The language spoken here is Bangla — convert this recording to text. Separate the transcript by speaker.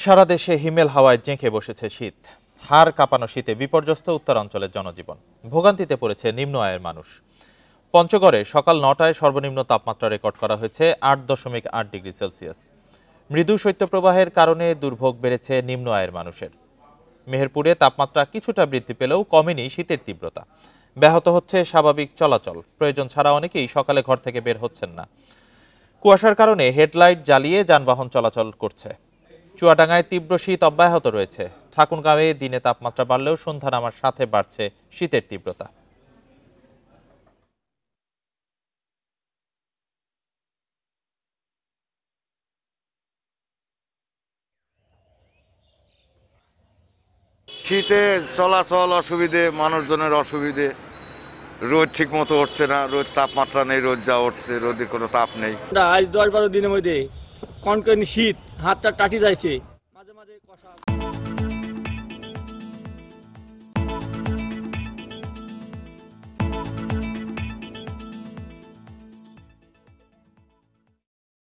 Speaker 1: সারা দেশে হিমেল হাওয়ায় জেঁকে বসেছে শীত। হাড় কাঁপানো শীতে বিপর্যস্ত উত্তরাঞ্চলের জনজীবন। ভোগান্তিতে পড়েছে নিম্ন আয়ের মানুষ। পঞ্চগড়ে সকাল ৯টায় সর্বনিম্ন তাপমাত্রা রেকর্ড করা হয়েছে ৮.৮ ডিগ্রি সেলসিয়াস। মৃদু শৈত্যপ্রবাহের কারণে দুর্ভোগ বেড়েছে নিম্ন আয়ের মানুষের। মেহেরপুরে তাপমাত্রা কিছুটা বৃদ্ধি পেলেও কমেনি শীতের তীব্রতা। ব্যাহত হচ্ছে স্বাভাবিক চলাচল। প্রয়োজন ছাড়া অনেকেই সকালে ঘর থেকে বের হচ্ছেন না। কুয়াশার কারণে হেডলাইট জ্বালিয়ে যানবাহন চলাচল করছে। চুয়াডাঙ্গায় তীব্র শীত অব্যাহত রয়েছে। ঠাকুরগাঁওয়ে দিনে তাপমাত্রা বাড়লেও সন্ধ্যা নামার সাথে বাড়ছে শীতের তীব্রতা।
Speaker 2: শীতে চলাচল অসুবিধে, মানুষজনের অসুবিধে। রোদ ঠিক মতো উঠছে না, রোদ তাপমাত্রা নেই, রোদ যা উঠছে রোদের কোনো তাপ নেই।
Speaker 3: আজ 10-12 দিনের মধ্যে কনকনে শীত, হাতটা টাটি যাইছে, মাঝে মাঝে কষা।